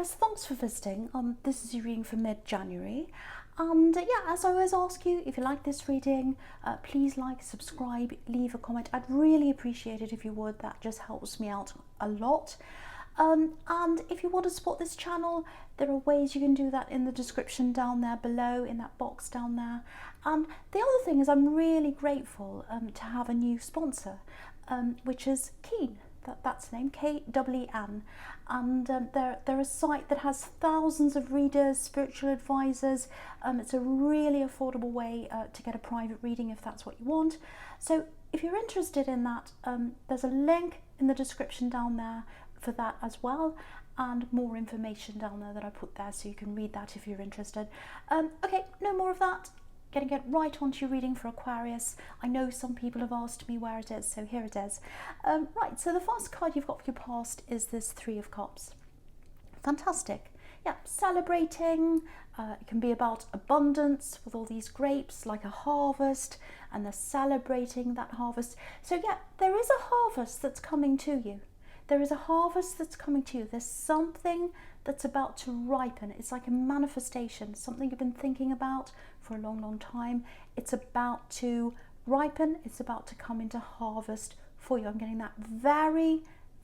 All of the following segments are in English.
Aquarius, thanks for visiting. This is your reading for mid-January. And yeah, as I always ask you, if you like this reading, please like, subscribe, leave a comment. I'd really appreciate it if you would. That just helps me out a lot. And if you want to support this channel, there are ways you can do that in the description down there below, in that box down there. And the other thing is I'm really grateful to have a new sponsor, which is Keen. That's the name, K-E-E-N, and they're a site that has thousands of readers, spiritual advisors. It's a really affordable way to get a private reading if that's what you want. So if you're interested in that, there's a link in the description down there for that as well, and more information down there that I put there so you can read that if you're interested. Okay, no more of that. Gonna get right onto your reading for Aquarius. I know some people have asked me where it is, so here it is. Right, so the first card you've got for your past is this Three of Cups. Fantastic. Yeah, celebrating. It can be about abundance with all these grapes, like a harvest, and they're celebrating that harvest. So yeah, there is a harvest that's coming to you. There is a harvest that's coming to you. There's something that's about to ripen. It's like a manifestation, something you've been thinking about for a long, long time. It's about to ripen. It's about to come into harvest for you. I'm getting that very,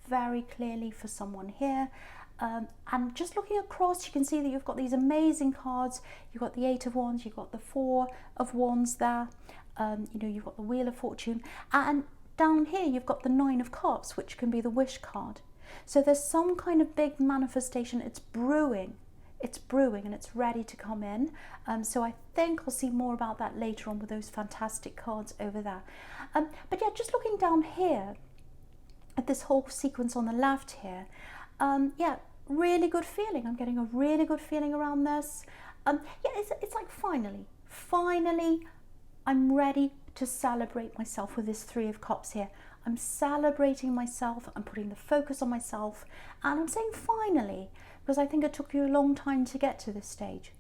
very clearly for someone here. And just looking across, you can see that you've got these amazing cards. You've got the Eight of Wands, you've got the Four of Wands there. You've got the Wheel of Fortune. And down here, you've got the Nine of Cups, which can be the wish card. So there's some kind of big manifestation. It's brewing and it's ready to come in. So I think I'll see more about that later on with those fantastic cards over there. But yeah, just looking down here at this whole sequence on the left here, yeah, really good feeling. I'm getting a really good feeling around this. Yeah, it's like finally, I'm ready to celebrate myself with this Three of Cups here. I'm celebrating myself, I'm putting the focus on myself, and I'm saying finally, because I think it took you a long time to get to this stage.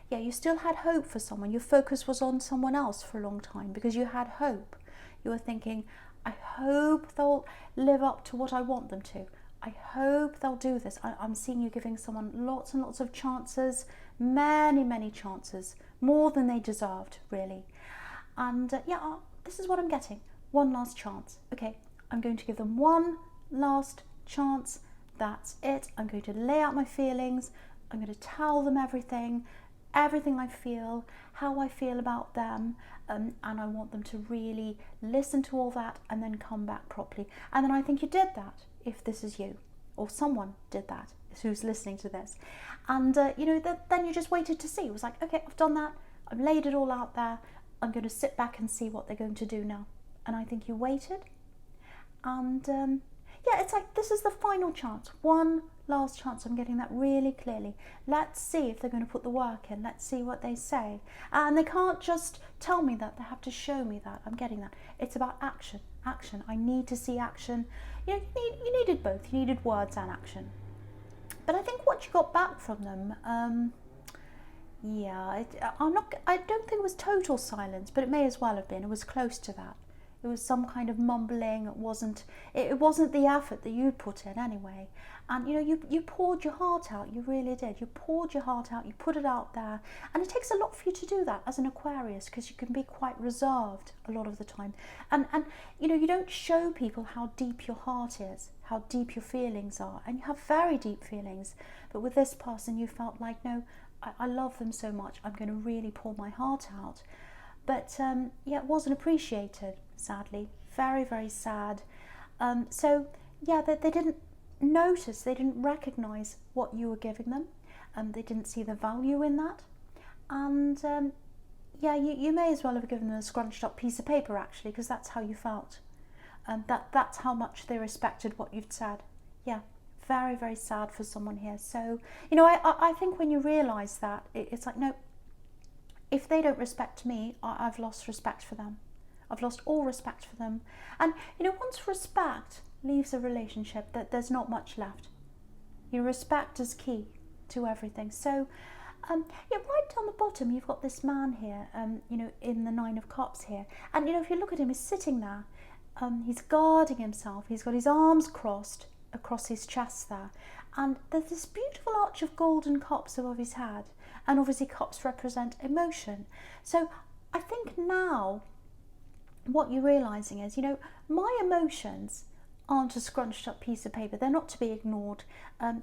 Yeah, you still had hope for someone. Your focus was on someone else for a long time because you had hope. You were thinking, I hope they'll live up to what I want them to. I hope they'll do this. I'm seeing you giving someone lots and lots of chances, many, many chances, more than they deserved, really. And yeah, this is what I'm getting. One last chance. Okay, I'm going to give them one last chance. That's it. I'm going to lay out my feelings. I'm going to tell them everything I feel, how I feel about them, and I want them to really listen to all that and then come back properly. And then I think you did that, if this is you, or someone did that who's listening to this. And then you just waited to see. It was like, okay, I've done that. I've laid it all out there. I'm going to sit back and see what they're going to do now. And I think you waited. And yeah, it's like this is the final chance. One last chance. I'm getting that really clearly. Let's see if they're going to put the work in. Let's see what they say. And they can't just tell me that. They have to show me that. I'm getting that. It's about action. Action. I need to see action. You needed both. You needed words and action. But I think what you got back from them, yeah, I don't think it was total silence, but it may as well have been. It was close to that. It was some kind of mumbling. It wasn't the effort that you put in anyway. And you poured your heart out. You really did. You poured your heart out. You put it out there. And it takes a lot for you to do that as an Aquarius, because you can be quite reserved a lot of the time. And you don't show people how deep your heart is, how deep your feelings are. And you have very deep feelings. But with this person, you felt like, no, I love them so much. I'm going to really pour my heart out. But yeah, it wasn't appreciated, sadly. Very, very sad. So yeah, they didn't notice, they didn't recognize what you were giving them. They didn't see the value in that. And yeah, you may as well have given them a scrunched up piece of paper, actually, because that's how you felt. That's how much they respected what you'd said. Yeah. Very, very sad for someone here. So, I think when you realise that, it's like, no, if they don't respect me, I've lost respect for them. I've lost all respect for them. And, once respect leaves a relationship, that there's not much left. Respect is key to everything. So, yeah, right down the bottom, you've got this man here, in the Nine of Cups here. And, if you look at him, he's sitting there. He's guarding himself. He's got his arms crossed across his chest there, and there's this beautiful arch of golden cups above his head, and obviously cups represent emotion. So I think now what you're realizing is, you know, my emotions aren't a scrunched up piece of paper. They're not to be ignored.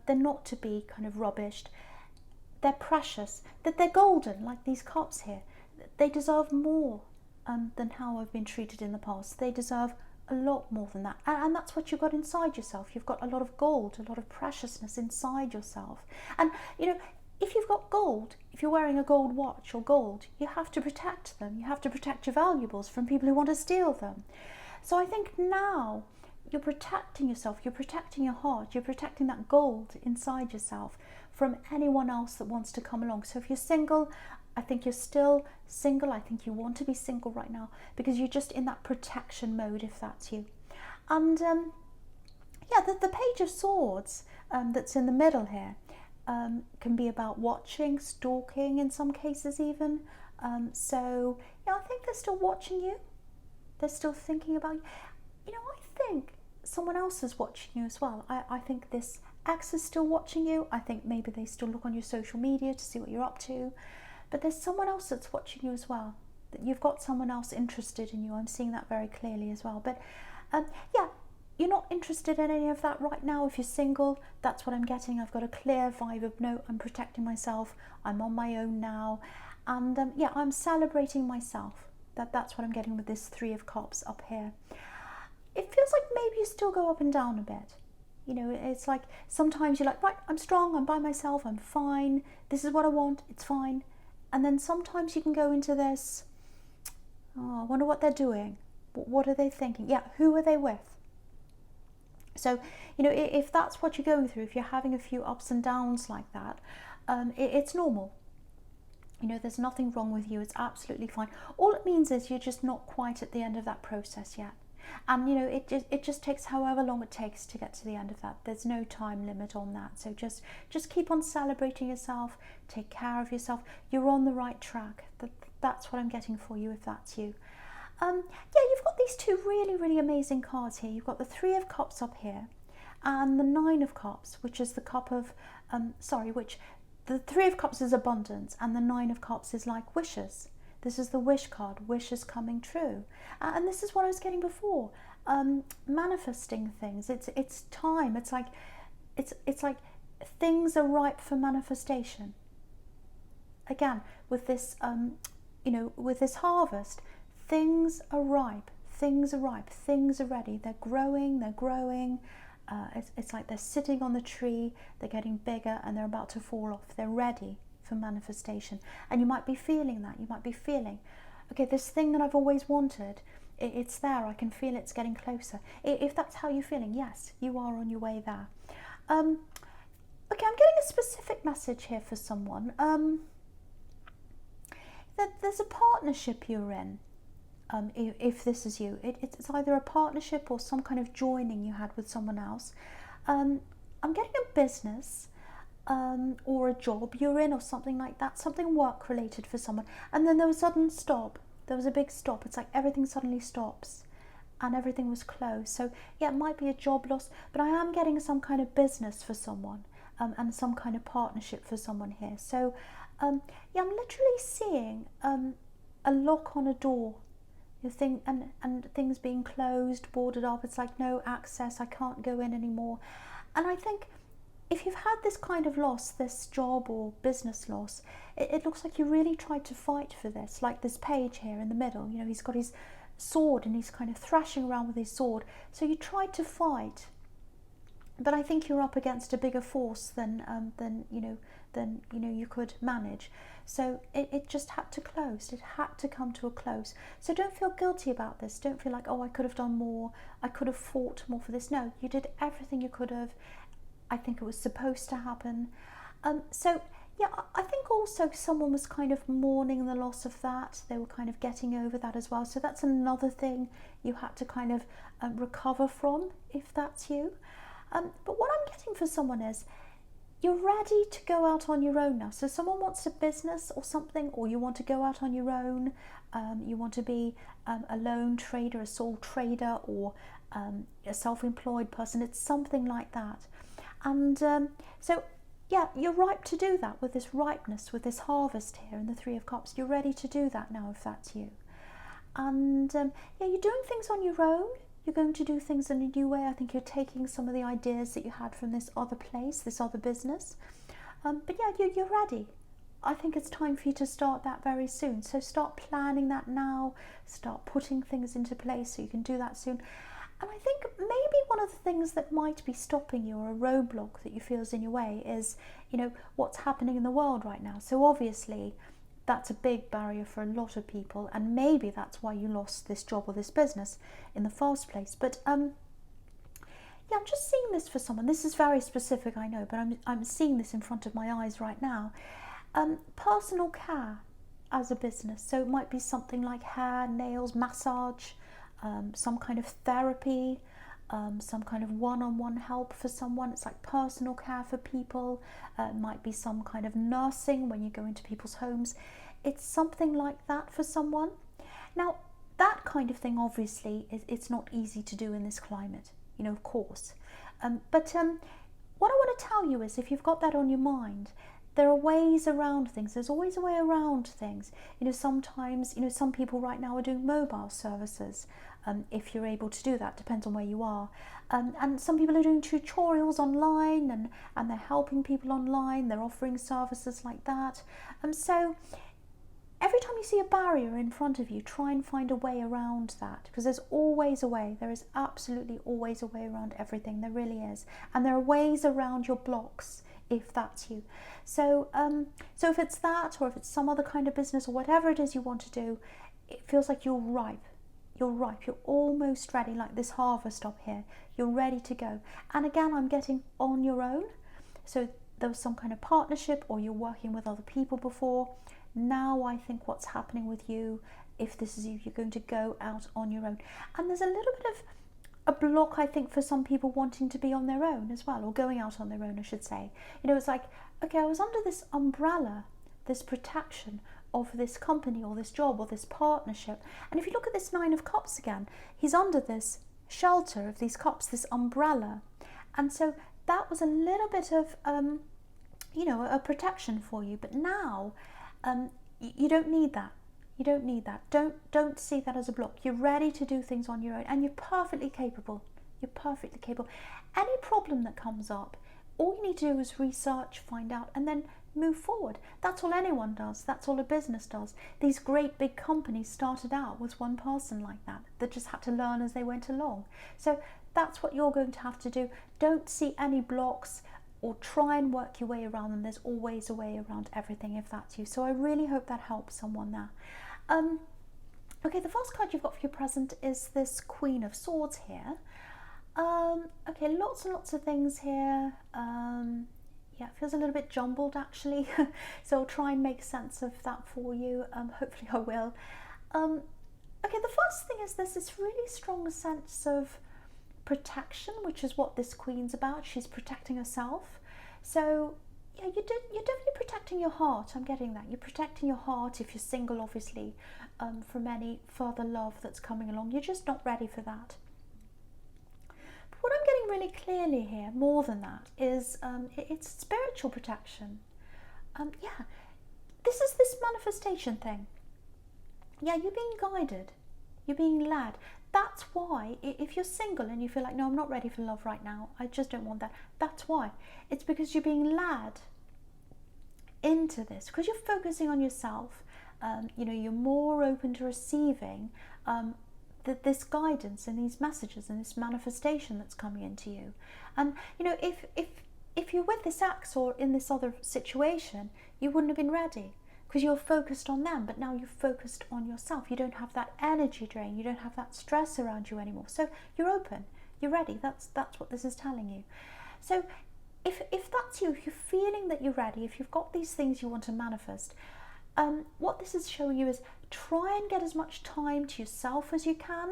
They're not to be kind of rubbished. They're precious. That they're golden, like these cups here. They deserve more than how I've been treated in the past. They deserve a lot more than that. And that's what you've got inside yourself. You've got a lot of gold, a lot of preciousness inside yourself. And, you know, if you've got gold, if you're wearing a gold watch or gold, you have to protect them. You have to protect your valuables from people who want to steal them. So I think now you're protecting yourself, you're protecting your heart, you're protecting that gold inside yourself from anyone else that wants to come along. So if you're single, I think you're still single. I think you want to be single right now because you're just in that protection mode, if that's you. And yeah, the Page of Swords that's in the middle here can be about watching, stalking in some cases even. So yeah, I think they're still watching you. They're still thinking about you. You know, I think someone else is watching you as well. I think this ex is still watching you. I think maybe they still look on your social media to see what you're up to. But there's someone else that's watching you as well. That you've got someone else interested in you. I'm seeing that very clearly as well. But yeah, you're not interested in any of that right now. If you're single, that's what I'm getting. I've got a clear vibe of, no, I'm protecting myself. I'm on my own now. And yeah, I'm celebrating myself. That's what I'm getting with this Three of Cups up here. It feels like maybe you still go up and down a bit. You know, it's like sometimes you're like, right, I'm strong, I'm by myself, I'm fine. This is what I want, it's fine. And then sometimes you can go into this, oh, I wonder what they're doing. What are they thinking? Yeah, who are they with? So, you know, if that's what you're going through, if you're having a few ups and downs like that, it's normal. You know, there's nothing wrong with you. It's absolutely fine. All it means is you're just not quite at the end of that process yet. And, you know, it just takes however long it takes to get to the end of that. There's no time limit on that. So just keep on celebrating yourself. Take care of yourself. You're on the right track. That's what I'm getting for you if that's you. Yeah, you've got these two really, really amazing cards here. You've got the Three of Cups up here and the Nine of Cups, which is the cup of, the Three of Cups is abundance and the Nine of Cups is like wishes. This is the wish card, wishes coming true. And this is what I was getting before, manifesting things. It's time. It's like things are ripe for manifestation. Again, with this, you know, with this harvest, things are ripe, things are ripe, things are ready. They're growing, they're growing. It's like they're sitting on the tree, they're getting bigger and they're about to fall off. They're ready for manifestation. And you might be feeling that. You might be feeling, okay, this thing that I've always wanted, it's there. I can feel it's getting closer. If that's how you're feeling, yes, you are on your way there. Okay, I'm getting a specific message here for someone. That there's a partnership you're in. If this is you, it's either a partnership or some kind of joining you had with someone else. I'm getting a business or a job you're in or something like that, something work related for someone, and then there was a sudden stop. There was a big stop. It's like everything suddenly stops and everything was closed. So yeah, it might be a job loss, but I am getting some kind of business for someone and some kind of partnership for someone here. So yeah, I'm literally seeing a lock on a door. And things being closed, boarded up. It's like no access, I can't go in anymore. And I think if you've had this kind of loss, this job or business loss, it looks like you really tried to fight for this. Like this page here in the middle, you know, he's got his sword and he's kind of thrashing around with his sword. So you tried to fight, but I think you're up against a bigger force than you could manage. So it just had to close. It had to come to a close. So don't feel guilty about this. Don't feel like, oh, I could have done more. I could have fought more for this. No, you did everything you could have. I think it was supposed to happen. So yeah, I think also someone was kind of mourning the loss of that. They were kind of getting over that as well. So that's another thing you had to kind of recover from, if that's you. But what I'm getting for someone is, you're ready to go out on your own now. So someone wants a business or something, or you want to go out on your own. You want to be a lone trader, a sole trader, or a self-employed person. It's something like that. And so, yeah, you're ripe to do that with this ripeness, with this harvest here in the Three of Cups. You're ready to do that now if that's you. And yeah, you're doing things on your own. You're going to do things in a new way. I think you're taking some of the ideas that you had from this other place, this other business. But yeah, you're ready. I think it's time for you to start that very soon. So start planning that now. Start putting things into place so you can do that soon. And I think maybe one of the things that might be stopping you, or a roadblock that you feel is in your way, is, you know, what's happening in the world right now. So obviously that's a big barrier for a lot of people, and maybe that's why you lost this job or this business in the first place. But yeah, I'm just seeing this for someone. This is very specific, I know, but I'm seeing this in front of my eyes right now. Personal care as a business. So it might be something like hair, nails, massage, some kind of therapy, some kind of one-on-one help for someone. It's like personal care for people. It might be some kind of nursing when you go into people's homes. It's something like that for someone. Now, that kind of thing, obviously, it's not easy to do in this climate, you know, of course. But what I want to tell you is, if you've got that on your mind, there are ways around things. There's always a way around things. You know, sometimes, you know, some people right now are doing mobile services, if you're able to do that, depends on where you are. And some people are doing tutorials online, and they're helping people online. They're offering services like that. So every time you see a barrier in front of you, try and find a way around that, because there's always a way. There is absolutely always a way around everything. There really is. And there are ways around your blocks, if that's you. So so if it's that, or if it's some other kind of business, or whatever it is you want to do, it feels like you're ripe. You're ripe. You're almost ready, like this harvest up here. You're ready to go. And again, I'm getting on your own. So there was some kind of partnership, or you're working with other people before. Now I think what's happening with you, if this is you, you're going to go out on your own. And there's a little bit of a block, I think, for some people wanting to be on their own as well, or going out on their own, I should say. You know, it's like, okay, I was under this umbrella, this protection of this company or this job or this partnership. And if you look at this Nine of Cups again, he's under this shelter of these cups, this umbrella. And so that was a little bit of, you know, a protection for you. But now you don't need that. You don't need that. Don't see that as a block. You're ready to do things on your own, and you're perfectly capable. You're perfectly capable. Any problem that comes up, all you need to do is research, find out, and then move forward. That's all anyone does. That's all a business does. These great big companies started out with one person like that just had to learn as they went along. So that's what you're going to have to do. Don't see any blocks, or try and work your way around them. There's always a way around everything if that's you. So I really hope that helps someone there. Okay, the first card you've got for your present is this Queen of Swords here. Okay, lots and lots of things here. Yeah, it feels a little bit jumbled actually. So I'll try and make sense of that for you. Hopefully I will. Okay, the first thing is there's this really strong sense of protection, which is what this Queen's about. She's protecting herself. So yeah, you're definitely protecting your heart. I'm getting that. You're protecting your heart if you're single, obviously, from any further love that's coming along. You're just not ready for that. But what I'm getting really clearly here, more than that, is it's spiritual protection. Yeah, this is this manifestation thing. Yeah, you're being guided. You're being led. That's why, if you're single and you feel like, no, I'm not ready for love right now, I just don't want that, that's why. It's because you're being led into this, because you're focusing on yourself. You know, you're more open to receiving this guidance and these messages and this manifestation that's coming into you. And, you know, if you're with this ex or in this other situation, you wouldn't have been ready, because you're focused on them, but now you're focused on yourself. You don't have that energy drain. You don't have that stress around you anymore. So you're open. You're ready. That's what this is telling you. So if that's you, if you're feeling that you're ready, if you've got these things you want to manifest, what this is showing you is try and get as much time to yourself as you can.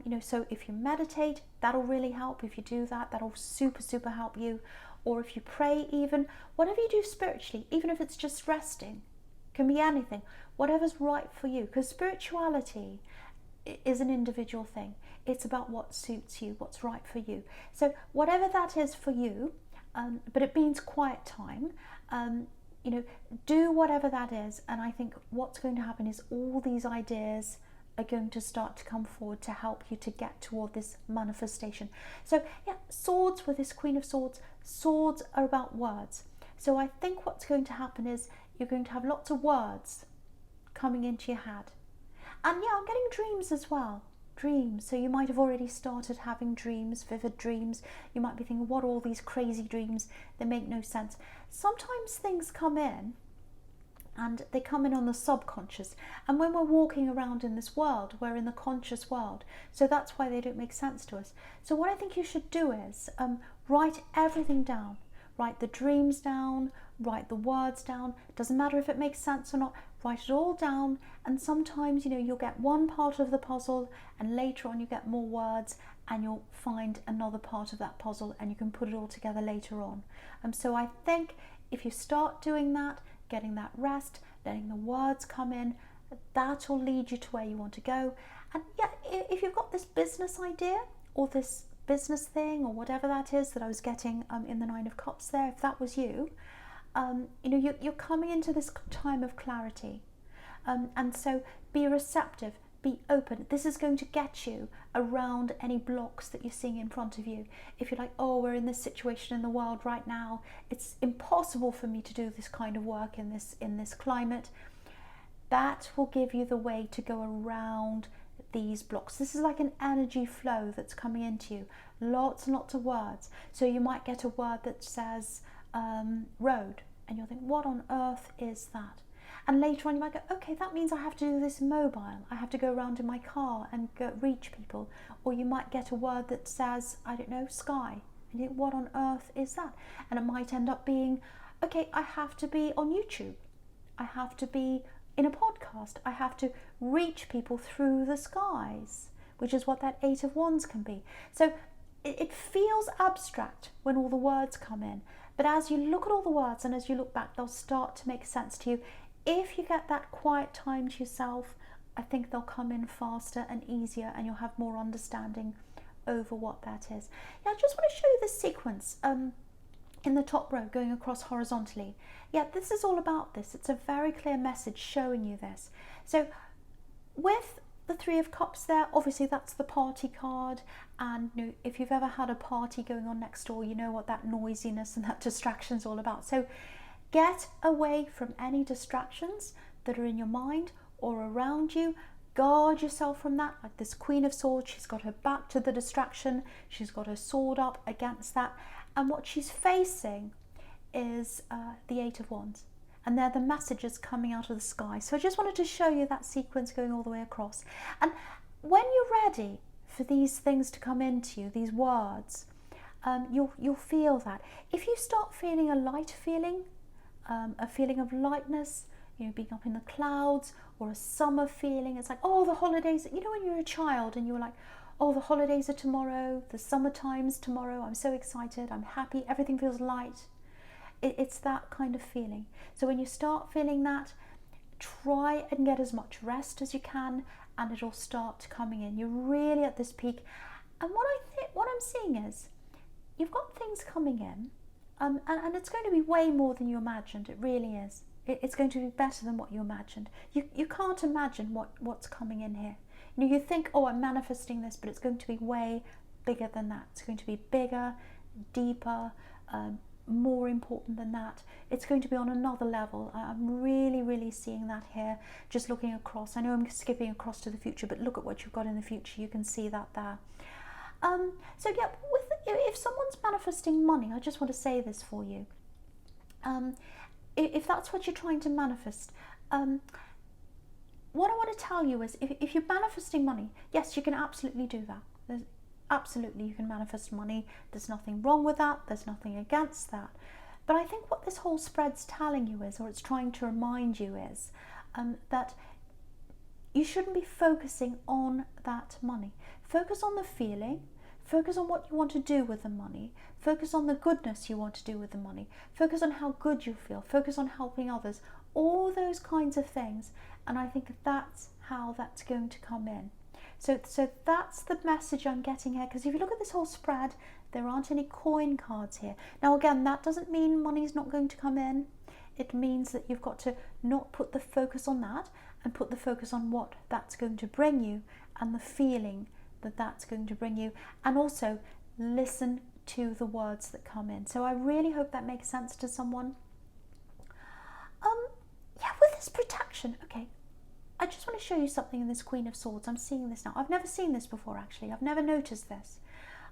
You know, so if you meditate, that'll really help. If you do that, that'll super help you. Or if you pray, even whatever you do spiritually, even if it's just resting, can be anything, whatever's right for you, because spirituality is an individual thing. It's about what suits you, what's right for you. So whatever that is for you, but it means quiet time. You know, do whatever that is, and I think what's going to happen is all these ideas are going to start to come forward to help you to get toward this manifestation. So yeah, swords with this Queen of Swords. Swords are about words. So I think what's going to happen is you're going to have lots of words coming into your head. And yeah, I'm getting dreams as well. Dreams. So you might have already started having dreams, vivid dreams. You might be thinking, what are all these crazy dreams? They make no sense. Sometimes things come in and they come in on the subconscious. And when we're walking around in this world, we're in the conscious world. So that's why they don't make sense to us. So what I think you should do is write everything down. Write the dreams down, write the words down. It doesn't matter if it makes sense or not. Write it all down, and sometimes, you know, you'll get one part of the puzzle and later on you get more words and you'll find another part of that puzzle and you can put it all together later on. So I think if you start doing that, getting that rest, letting the words come in, that will lead you to where you want to go. And yeah, if you've got this business idea or this business thing or whatever that is that I was getting in the Nine of Cups there, if that was you, you know, you're coming into this time of clarity, and so be receptive, be open. This is going to get you around any blocks that you're seeing in front of you. If you're like, oh, we're in this situation in the world right now, it's impossible for me to do this kind of work in this climate, that will give you the way to go around these blocks. This is like an energy flow that's coming into you, lots and lots of words. So you might get a word that says road, and you'll think, what on earth is that? And later on you might go, okay, that means I have to do this mobile, I have to go around in my car and go reach people. Or you might get a word that says, I don't know, sky, and you think, what on earth is that? And it might end up being, okay, I have to be on YouTube, I have to be in a podcast, I have to reach people through the skies, which is what that Eight of Wands can be. So it feels abstract when all the words come in, but as you look at all the words and as you look back, they'll start to make sense to you. If you get that quiet time to yourself, I think they'll come in faster and easier, and you'll have more understanding over what that is. Yeah, I just want to show you this sequence in the top row going across horizontally. Yeah, this is all about this. It's a very clear message showing you this. So with the Three of Cups there, obviously that's the party card, and you know, if you've ever had a party going on next door, you know what that noisiness and that distraction is all about. So get away from any distractions that are in your mind or around you. Guard yourself from that. Like this Queen of Swords, she's got her back to the distraction, she's got her sword up against that, and what she's facing is the Eight of Wands. And they're the messages coming out of the sky. So I just wanted to show you that sequence going all the way across. And when you're ready for these things to come into you, these words, you'll feel that. If you start feeling a light feeling, a feeling of lightness, you know, being up in the clouds, or a summer feeling, it's like, oh, the holidays, you know, when you're a child and you're like, oh, the holidays are tomorrow, the summertime's tomorrow, I'm so excited, I'm happy, everything feels light. It's that kind of feeling. So when you start feeling that, try and get as much rest as you can, and it'll start coming in. You're really at this peak. And what I'm seeing is you've got things coming in, and it's going to be way more than you imagined. It really is. It's going to be better than what you imagined. You can't imagine what's coming in here. You know, you think, oh, I'm manifesting this, but it's going to be way bigger than that. It's going to be bigger, deeper, more important than that. It's going to be on another level. I'm really, really seeing that here, just looking across. I know I'm skipping across to the future, but look at what you've got in the future. You can see that there. So yeah, if someone's manifesting money, I just want to say this for you. If that's what you're trying to manifest, what I want to tell you is, if you're manifesting money, yes, you can absolutely do that. Absolutely, you can manifest money. There's nothing wrong with that. There's nothing against that. But I think what this whole spread's telling you is, or it's trying to remind you is, that you shouldn't be focusing on that money. Focus on the feeling. Focus on what you want to do with the money. Focus on the goodness you want to do with the money. Focus on how good you feel. Focus on helping others. All those kinds of things. And I think that's how that's going to come in. So that's the message I'm getting here, because if you look at this whole spread, There aren't any coin cards here. Now again, that doesn't mean money's not going to come in. It means that you've got to not put the focus on that and put the focus on what that's going to bring you and the feeling that that's going to bring you, and also listen to the words that come in. So I really hope that makes sense to someone. Yeah, with this protection, okay, I just want to show you something in this Queen of Swords. I'm seeing this now. I've never seen this before, actually. I've never noticed this.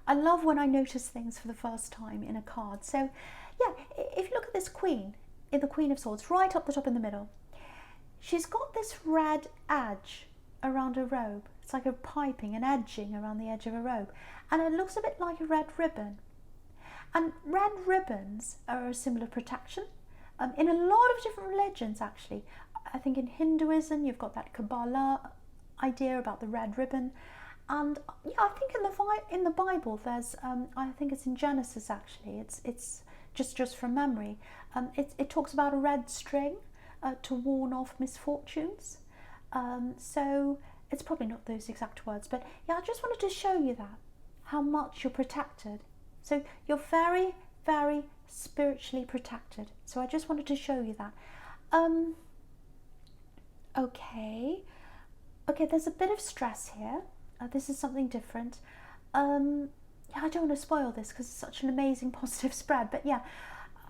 I love when I notice things for the first time in a card. So yeah, if you look at this Queen, in the Queen of Swords, right up the top in the middle, she's got this red edge around her robe. It's like a piping, an edging around the edge of her robe. And it looks a bit like a red ribbon. And red ribbons are a symbol of protection. In a lot of different religions, actually. I think in Hinduism, you've got that Kabbalah idea about the red ribbon. And yeah, I think in the Bible, there's, I think it's in Genesis, actually. It's just from memory. It talks about a red string to warn off misfortunes. So it's probably not those exact words, but yeah, I just wanted to show you that, how much you're protected. So you're very, very spiritually protected. So I just wanted to show you that. Okay, there's a bit of stress here. This is something different. Yeah, I don't want to spoil this because it's such an amazing positive spread, but yeah,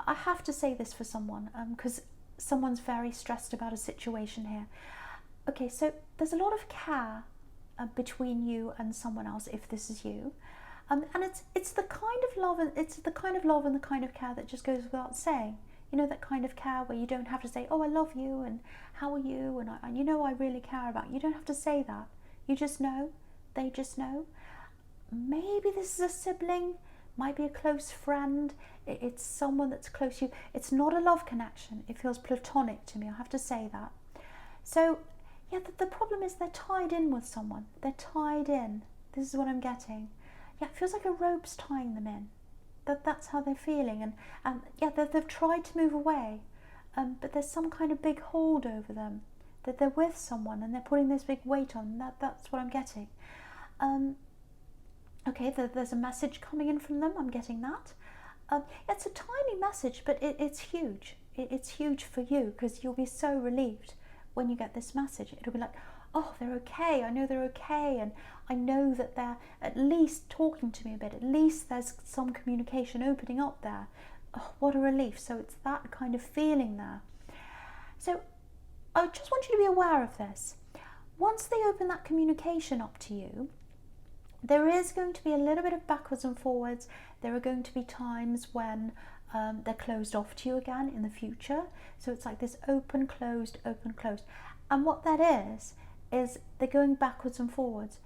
I have to say this for someone because someone's very stressed about a situation here. Okay, so there's a lot of care between you and someone else, if this is you. And it's the kind of love, and it's the kind of love and the kind of care that just goes without saying. You know, that kind of care where you don't have to say, oh, I love you, and how are you, and you know I really care about you. You don't have to say that. You just know. They just know. Maybe this is a sibling, might be a close friend. It's someone that's close to you. It's not a love connection. It feels platonic to me. I have to say that. So, yeah, the problem is they're tied in with someone. They're tied in. This is what I'm getting. Yeah, it feels like a rope's tying them in. That's how they're feeling. And yeah, they've tried to move away, but there's some kind of big hold over them. That they're with someone and they're putting this big weight on. That's what I'm getting. Okay, there's a message coming in from them. I'm getting that. It's a tiny message, but it's huge. It's huge for you because you'll be so relieved when you get this message. It'll be like, oh, they're okay. I know they're okay, and I know that they're at least talking to me a bit. At least there's some communication opening up there. Oh, what a relief. So it's that kind of feeling there. So I just want you to be aware of this. Once they open that communication up to you, there is going to be a little bit of backwards and forwards. There are going to be times when they're closed off to you again in the future. So it's like this open, closed, open, closed. And what that is they're going backwards and forwards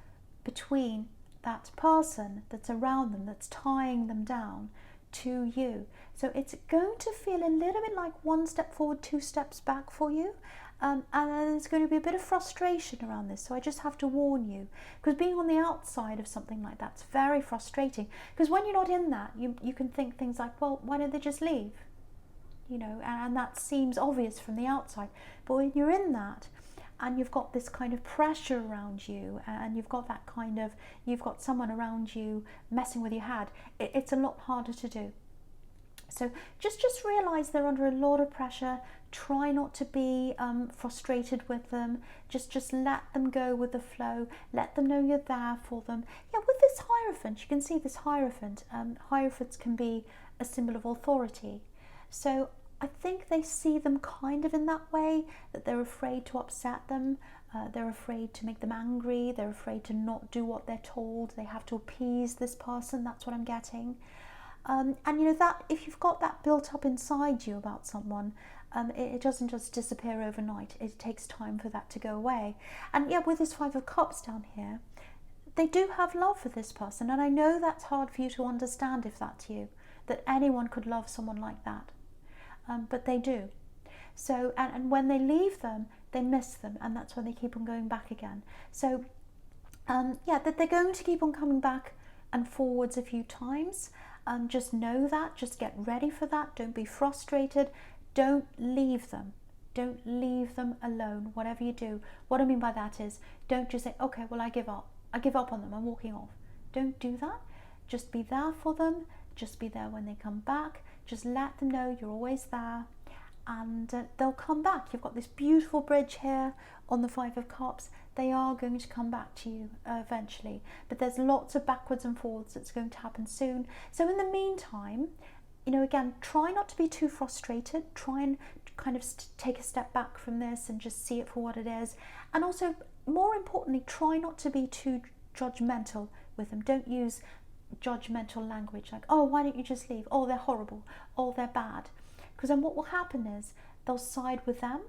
between that person that's around them, that's tying them down to you. So it's going to feel a little bit like one step forward, two steps back for you. And there's going to be a bit of frustration around this. So I just have to warn you, because being on the outside of something like that's very frustrating. Because when you're not in that, you can think things like, well, why don't they just leave? You know, and that seems obvious from the outside. But when you're in that, and you've got this kind of pressure around you, and you've got that kind of, you've got someone around you messing with your head, it's a lot harder to do. So just realise they're under a lot of pressure. Try not to be frustrated with them. Just let them go with the flow. Let them know you're there for them. Yeah, with this Hierophant, you can see this Hierophant. Hierophants can be a symbol of authority. So I think they see them kind of in that way, that they're afraid to upset them. They're afraid to make them angry. They're afraid to not do what they're told. They have to appease this person. That's what I'm getting. And you know that if you've got that built up inside you about someone, it doesn't just disappear overnight. It takes time for that to go away. And yeah, with this Five of Cups down here, they do have love for this person. And I know that's hard for you to understand if that's you, that anyone could love someone like that. But they do. So, and when they leave them, they miss them. And that's when they keep on going back again. So, yeah, that they're going to keep on coming back and forwards a few times. Just know that, just get ready for that. Don't be frustrated. Don't leave them. Don't leave them alone, whatever you do. What I mean by that is, don't just say, okay, well, I give up. I give up on them. I'm walking off. Don't do that. Just be there for them. Just be there when they come back. Just let them know you're always there, and they'll come back. You've got this beautiful bridge here on the Five of Cups. They are going to come back to you eventually, but there's lots of backwards and forwards that's going to happen soon. So in the meantime, you know, again, try not to be too frustrated. Try and kind of take a step back from this and just see it for what it is. And also, more importantly, try not to be too judgmental with them. Don't use judgmental language like, oh, why don't you just leave? Oh, they're horrible. Oh, they're bad. Because then what will happen is they'll side with them,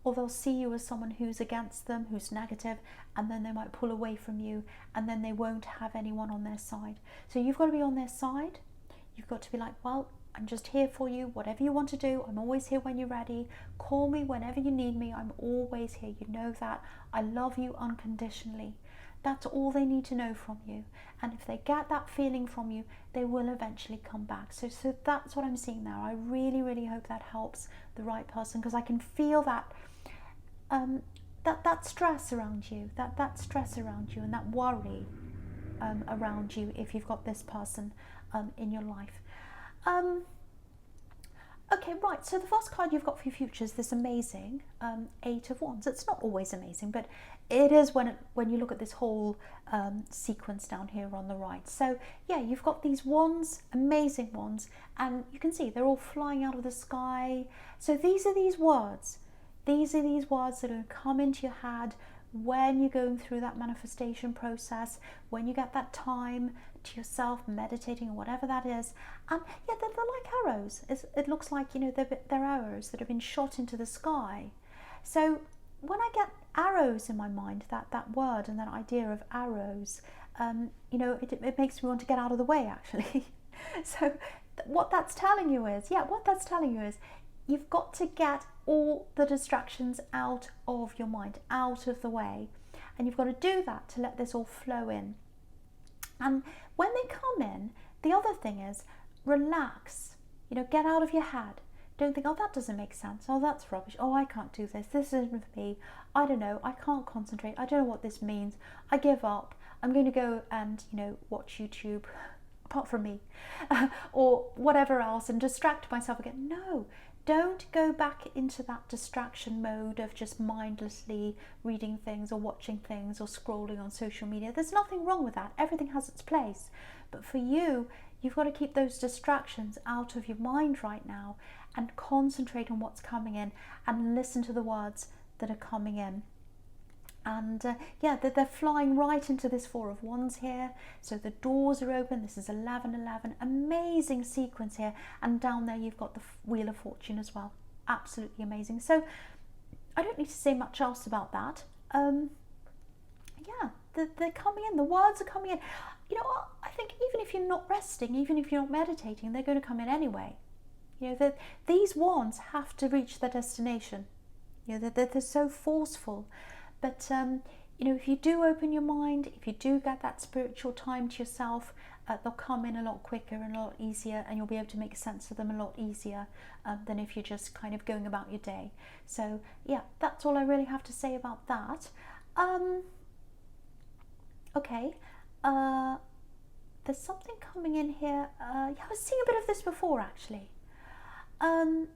or they'll see you as someone who's against them, who's negative, and then they might pull away from you, and then they won't have anyone on their side. So you've got to be on their side. You've got to be like, well, I'm just here for you. Whatever you want to do, I'm always here when you're ready. Call me whenever you need me. I'm always here. You know that. I love you unconditionally. That's all they need to know from you. And if they get that feeling from you, they will eventually come back. So that's what I'm seeing now. I really, really hope that helps the right person, because I can feel that that stress around you, that stress around you, and that worry around you if you've got this person in your life. Okay, right, so the first card you've got for your future is this amazing Eight of Wands. It's not always amazing, but it is when you look at this whole sequence down here on the right. So yeah, you've got these wands, amazing wands, and you can see they're all flying out of the sky. So these are these words. These are these words that are come into your head when you're going through that manifestation process, when you get that time to yourself, meditating or whatever that is. And yeah, they're like arrows. It looks like, you know, they're arrows that have been shot into the sky. So when I get arrows in my mind, that word and that idea of arrows, you know, it makes me want to get out of the way, actually. So what that's telling you is, you've got to get all the distractions out of your mind, out of the way. And you've got to do that to let this all flow in. And when they come in, the other thing is relax, you know, get out of your head. Don't think, oh, that doesn't make sense. Oh, that's rubbish. Oh, I can't do this. This isn't for me. I don't know. I can't concentrate. I don't know what this means. I give up. I'm going to go and, you know, watch YouTube, apart from me, or whatever else, and distract myself again. No, don't go back into that distraction mode of just mindlessly reading things or watching things or scrolling on social media. There's nothing wrong with that. Everything has its place. But for you, you've got to keep those distractions out of your mind right now and concentrate on what's coming in and listen to the words that are coming in. And yeah, they're flying right into this Four of Wands here. So the doors are open. This is 11:11. Amazing sequence here. And down there you've got the Wheel of Fortune as well. Absolutely amazing. So I don't need to say much else about that. Yeah, they're coming in. The words are coming in. You know what? I think even if you're not resting, even if you're not meditating, they're going to come in anyway. You know, these wands have to reach their destination. You know, they're so forceful. But, you know, if you do open your mind, if you do get that spiritual time to yourself, they'll come in a lot quicker and a lot easier, and you'll be able to make sense of them a lot easier than if you're just kind of going about your day. So, yeah, that's all I really have to say about that. Okay, there's something coming in here. Yeah, I was seeing a bit of this before, actually. I don't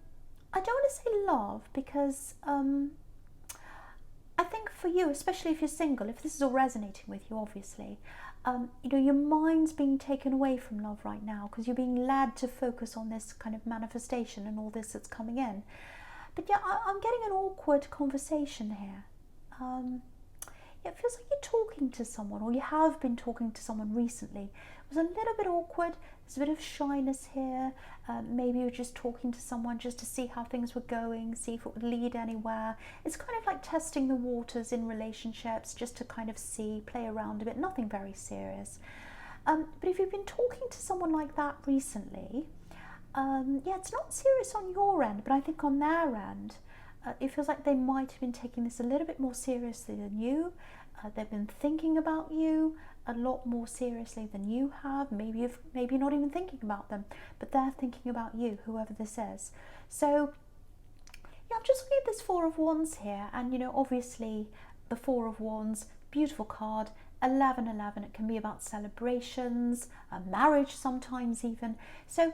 want to say love, because... I think for you, especially if you're single, if this is all resonating with you, obviously, you know, your mind's being taken away from love right now because you're being led to focus on this kind of manifestation and all this that's coming in. But yeah, I'm getting an awkward conversation here. Yeah, it feels like you're talking to someone, or you have been talking to someone recently. It was a little bit awkward. There's a bit of shyness here. Maybe you're just talking to someone just to see how things were going, see if it would lead anywhere. It's kind of like testing the waters in relationships, just to kind of see, play around a bit, nothing very serious. But if you've been talking to someone like that recently, yeah, it's not serious on your end, but I think on their end, it feels like they might have been taking this a little bit more seriously than you. They've been thinking about you a lot more seriously than you have. Maybe you're not even thinking about them, but they're thinking about you, whoever this is. So yeah, I'm just looking at this Four of Wands here, and you know, obviously the Four of Wands, beautiful card, 1111, it can be about celebrations, marriage sometimes even. So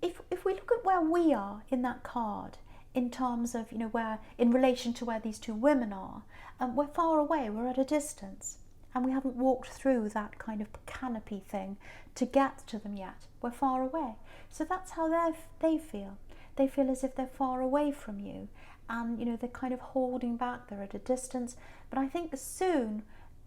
if we look at where we are in that card, in terms of, you know, where in relation to where these two women are, we're far away, we're at a distance, and we haven't walked through that kind of canopy thing to get to them yet. We're far away. So that's how they feel. They feel as if they're far away from you, and, you know, they're kind of holding back, they're at a distance. But I think soon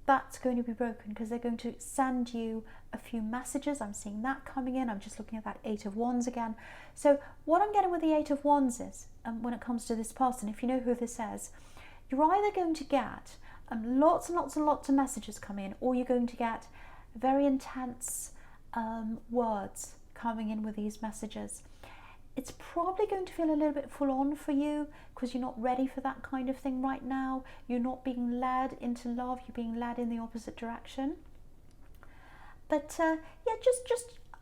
that's going to be broken, because they're going to send you a few messages. I'm seeing that coming in. I'm just looking at that 8 of Wands again. So what I'm getting with the 8 of Wands is, when it comes to this person, if you know who this is, you're either going to get lots and lots and lots of messages come in, or you're going to get very intense words coming in with these messages. It's probably going to feel a little bit full on for you, because you're not ready for that kind of thing right now. You're not being led into love, you're being led in the opposite direction. But yeah,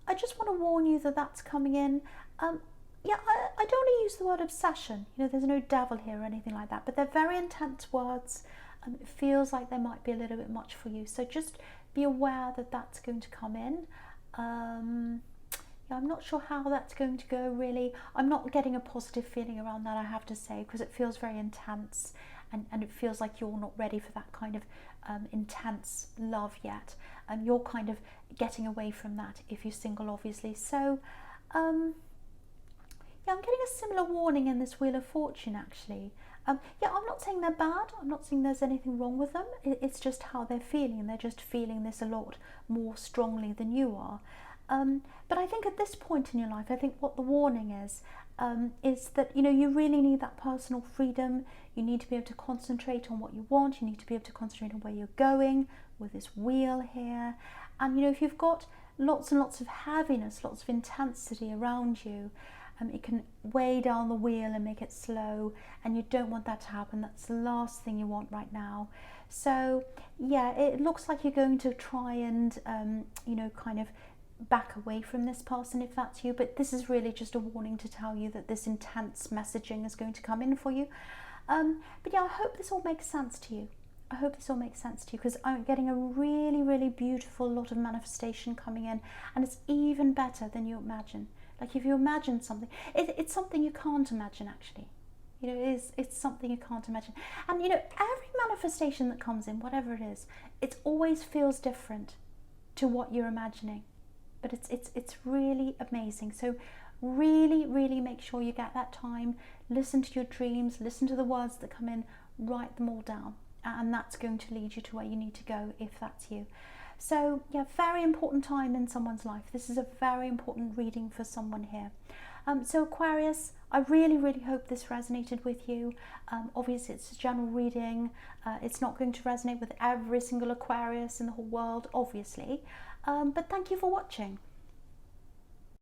I just want to warn you that that's coming in. Yeah, I don't want to use the word obsession. You know, there's no devil here or anything like that, but they're very intense words. It feels like they might be a little bit much for you. So just be aware that that's going to come in. Yeah, I'm not sure how that's going to go, really. I'm not getting a positive feeling around that, I have to say, because it feels very intense, and it feels like you're not ready for that kind of intense love yet. And you're kind of getting away from that if you're single, obviously. So yeah, I'm getting a similar warning in this Wheel of Fortune, actually. Yeah, I'm not saying they're bad. I'm not saying there's anything wrong with them. It's just how they're feeling. They're just feeling this a lot more strongly than you are. But I think at this point in your life, I think what the warning is that, you know, you really need that personal freedom. You need to be able to concentrate on what you want. You need to be able to concentrate on where you're going with this wheel here. And, you know, if you've got lots and lots of heaviness, lots of intensity around you, it can weigh down the wheel and make it slow, and you don't want that to happen. That's the last thing you want right now. So yeah, it looks like you're going to try and you know, kind of back away from this person if that's you, but this is really just a warning to tell you that this intense messaging is going to come in for you. But yeah, I hope this all makes sense to you. I hope this all makes sense to you, because I'm getting a really, really beautiful lot of manifestation coming in, and it's even better than you imagine. Like, if you imagine something, it's something you can't imagine, actually. You know, it's something you can't imagine. And, you know, every manifestation that comes in, whatever it is, it always feels different to what you're imagining. But it's really amazing. So really, really make sure you get that time. Listen to your dreams, listen to the words that come in, write them all down. And that's going to lead you to where you need to go, if that's you. So yeah, very important time in someone's life. This is a very important reading for someone here. So Aquarius, I really, really hope this resonated with you. Obviously, it's a general reading. It's not going to resonate with every single Aquarius in the whole world, obviously. But thank you for watching.